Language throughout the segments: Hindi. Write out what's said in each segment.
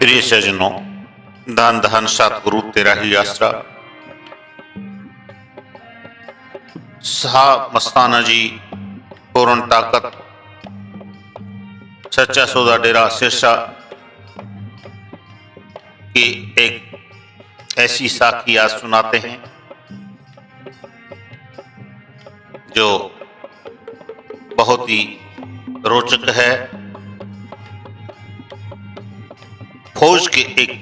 प्रिय सज्जनों, धन धन सतगुरु तेरा ही आसरा। साहब मस्ताना जी, पूर्ण ताकत, सच्चा सौदा डेरा सिरसा की एक ऐसी साखी आज सुनाते हैं जो बहुत ही रोचक है। फौज के एक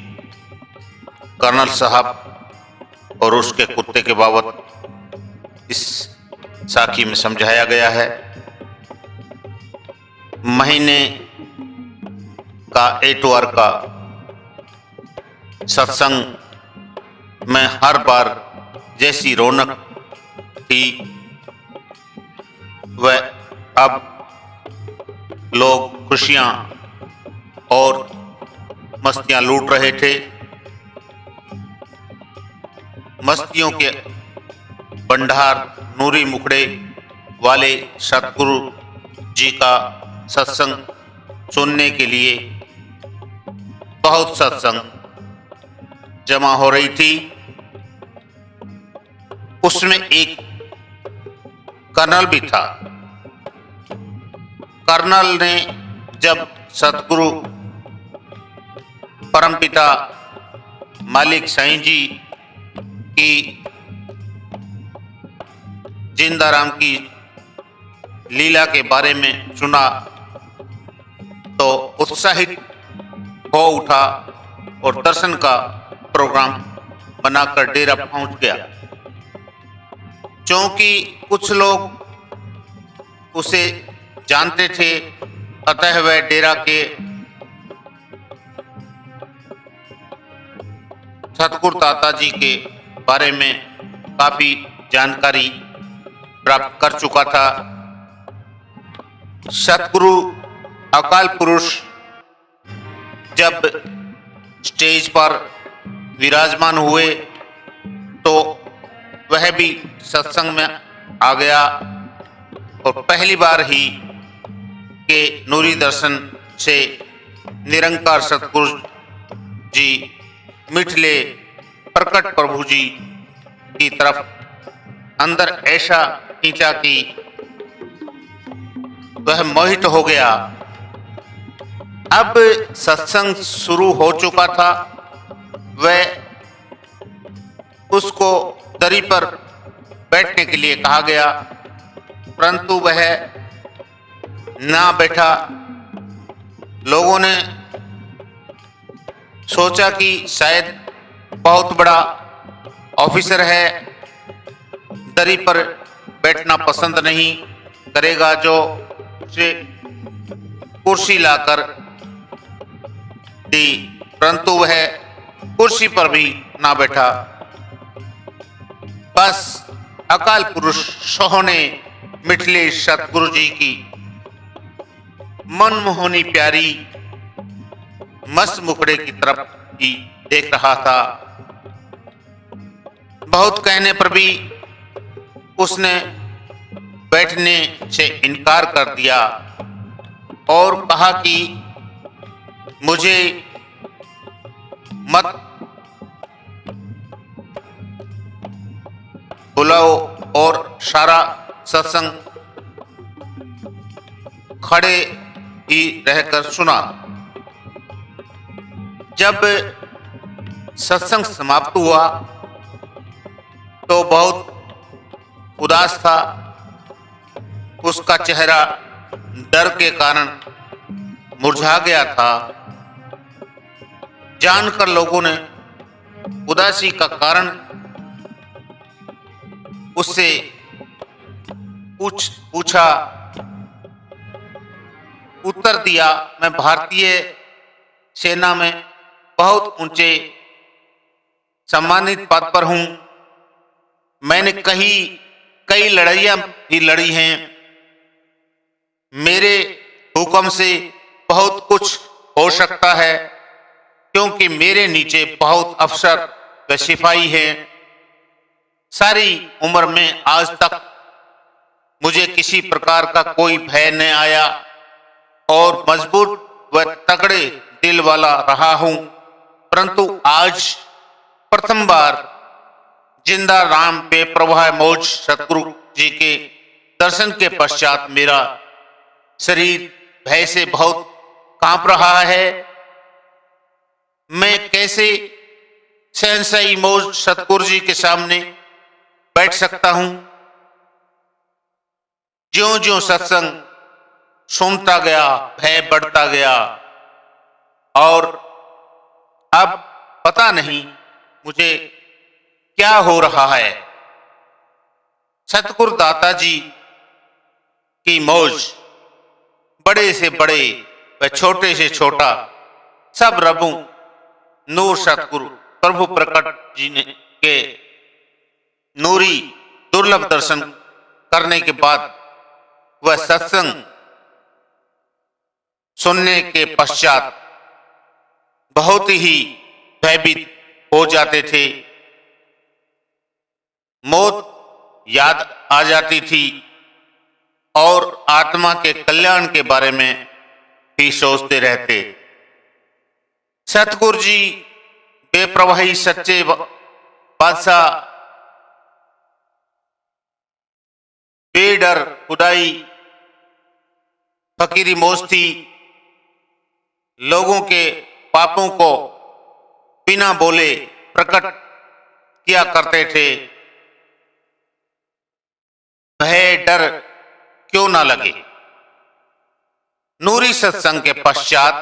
कर्नल साहब और उसके कुत्ते के बाबत इस साखी में समझाया गया है। महीने का एतवार का सत्संग में हर बार जैसी रौनक थी वह अब लोग खुशियां और मस्तियां लूट रहे थे। मस्तियों के भंडार नूरी मुखड़े वाले सतगुरु जी का सत्संग सुनने के लिए बहुत सत्संग जमा हो रही थी। उसमें एक कर्नल भी था। कर्नल ने जब सतगुरु परमपिता मालिक साईं जी की जिंदाराम की लीला के बारे में सुना तो उत्साहित हो उठा और दर्शन का प्रोग्राम बनाकर डेरा पहुंच गया। क्योंकि कुछ लोग उसे जानते थे, अतः वह डेरा के सतगुरु ताता जी के बारे में काफी जानकारी प्राप्त कर चुका था। सतगुरु अकाल पुरुष जब स्टेज पर विराजमान हुए तो वह भी सत्संग में आ गया और पहली बार ही के नूरी दर्शन से निरंकार सतगुरु जी मिठले प्रकट प्रभु जी की तरफ अंदर ऐसा खींचा कि वह मोहित हो गया। अब सत्संग शुरू हो चुका था। वह उसको दरी पर बैठने के लिए कहा गया, परंतु वह ना बैठा। लोगों ने सोचा कि शायद बहुत बड़ा ऑफिसर है, दरी पर बैठना पसंद नहीं करेगा, जो उसे कुर्सी लाकर दी, परंतु वह कुर्सी पर भी ना बैठा। बस अकाल पुरुष सोहने मिठले सतगुरु जी की मनमोहनी प्यारी मस्त मुखड़े की तरफ ही देख रहा था। बहुत कहने पर भी उसने बैठने से इनकार कर दिया और कहा कि मुझे मत बुलाओ, और सारा सत्संग खड़े ही रहकर सुना। जब सत्संग समाप्त हुआ तो बहुत उदास था। उसका चेहरा डर के कारण मुरझा गया था। जानकर लोगों ने उदासी का कारण उससे पूछा। उत्तर दिया, मैं भारतीय सेना में बहुत ऊंचे सम्मानित पद पर हूं। मैंने कई लड़ाइयां भी लड़ी हैं। मेरे हुक्म से बहुत कुछ हो सकता है, क्योंकि मेरे नीचे बहुत अफसर व सिपाही हैं। सारी उम्र में आज तक मुझे किसी प्रकार का कोई भय न आया और मजबूत व तगड़े दिल वाला रहा हूं। परंतु आज प्रथम बार जिंदा राम पे प्रवाह मौज सतगुरु जी के दर्शन के पश्चात मेरा शरीर भय से बहुत कांप रहा है। मैं कैसे सहनशाही मौज सतगुरु जी के सामने बैठ सकता हूं। ज्यों ज्यों सत्संग सुनता गया भय बढ़ता गया और अब पता नहीं मुझे क्या हो रहा है। सतगुरु दाता जी की मौज, बड़े से बड़े व छोटे से छोटा, सब रबू नूर सतगुरु प्रभु प्रकट जी ने के नूरी दुर्लभ दर्शन करने के बाद वह सत्संग सुनने के पश्चात बहुत ही भयभीत हो जाते थे। मौत याद आ जाती थी और आत्मा के कल्याण के बारे में भी सोचते रहते। सतगुरु जी बेप्रवाही सच्चे बादशाह, बेडर खुदाई फकीरी मोस्ती, लोगों के पापों को बिना बोले प्रकट किया करते थे। भय डर क्यों ना लगे। नूरी सत्संग के पश्चात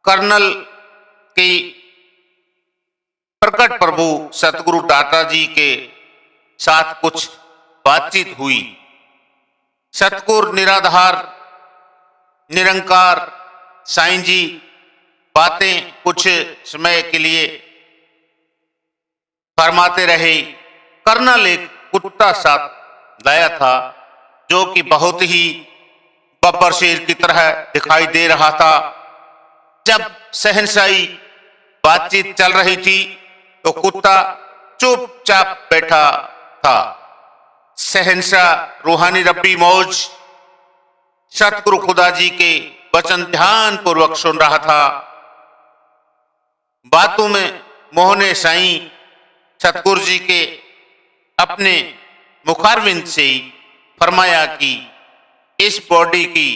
कर्नल की प्रकट प्रभु सतगुरु दाता जी के साथ कुछ बातचीत हुई। सतगुरु निराधार निरंकार साईं जी बातें कुछ समय के लिए फरमाते रहे। कर्नल एक कुत्ता साथ लाया था जो कि बहुत ही बब्बर शेर की तरह दिखाई दे रहा था। जब शहनशाही बातचीत चल रही थी तो कुत्ता चुपचाप बैठा था। शहनशाह रूहानी रब्बी मौज सतगुरु खुदा जी के वचन ध्यान पूर्वक सुन रहा था। बातों में मोहने साईं सतगुरु जी के अपने मुखारविंद से ही फरमाया कि इस बॉडी की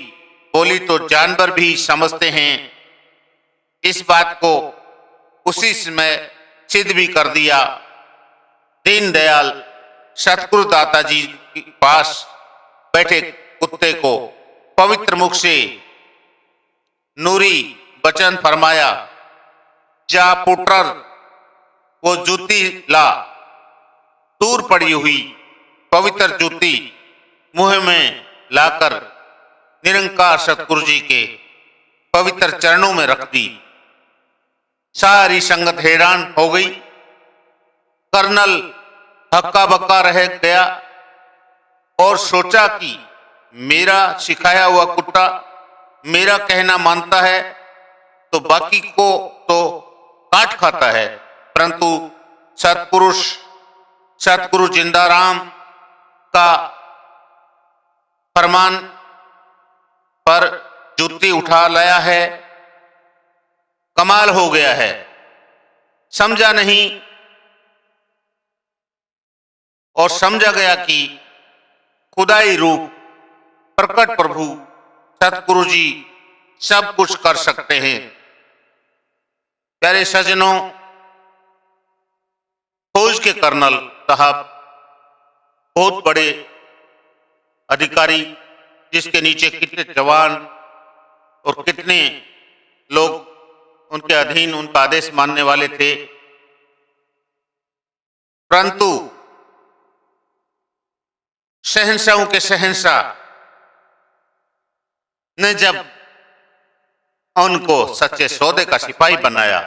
बोली तो जानवर भी समझते हैं। इस बात को उसी समय सिद्ध भी कर दिया। दीनदयाल सतगुरु दाता जी के पास बैठे कुत्ते को पवित्र मुख से नूरी वचन फरमाया, जा पुटर वो जूती ला। दूर पड़ी हुई पवित्र जूती मुंह में लाकर निरंकार सतगुरु जी के पवित्र चरणों में रख दी। सारी संगत हैरान हो गई। कर्नल हक्का बक्का रह गया और सोचा कि मेरा सिखाया हुआ कुत्ता मेरा कहना मानता है तो बाकी को तो काट खाता है, परंतु सतपुरुष सतगुरु जिंदाराम का फरमान पर जूती उठा लाया है। कमाल हो गया है। समझा नहीं और समझा गया कि खुदाई रूप प्रकट प्रभु सतगुरु जी सब कुछ कर सकते हैं। प्यारे सज्जनों, फौज के कर्नल साहब बहुत बड़े अधिकारी, जिसके नीचे कितने जवान और कितने लोग उनके अधीन उनका आदेश मानने वाले थे, परंतु शहंशाहों के शहंशाह ने जब उनको सच्चे सौदे का सिपाही बनाया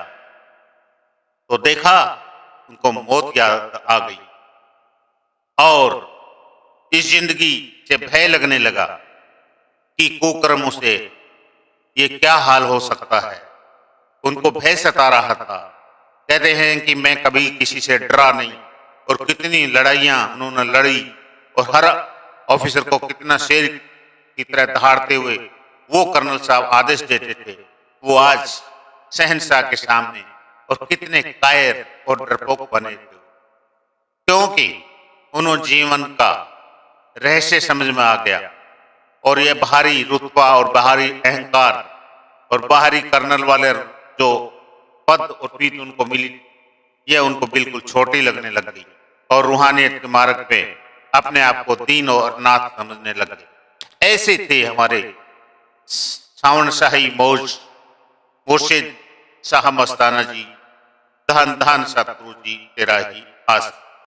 तो देखा उनको मौत याद आ गई और इस जिंदगी से भय लगने लगा कि कुकर्मों से ये क्या हाल हो सकता है। उनको भय सता रहा था। कहते हैं कि मैं कभी किसी से डरा नहीं और कितनी लड़ाइयां उन्होंने लड़ी और हर ऑफिसर को कितना शेर की तरह दहाड़ते हुए वो कर्नल साहब आदेश देते थे, वो आज शहंशाह के सामने और कितने कायर और डरपोक बने थे, क्योंकि उन्होंने जीवन का रहस्य समझ में आ गया और ये बाहरी रुतबा और बाहरी अहंकार और बाहरी कर्नल वाले जो पद और पीठ उनको मिली, ये उनको बिल्कुल छोटी लगने लग गई और रूहानियत के मार्ग पे अपने आप को दीन और नाथ समझने लगे। ऐसे थे हमारे सावन शाही मौज मुर्शिद शाह मस्ताना जी, धन धन सतगुरु जी तेरा ही आस।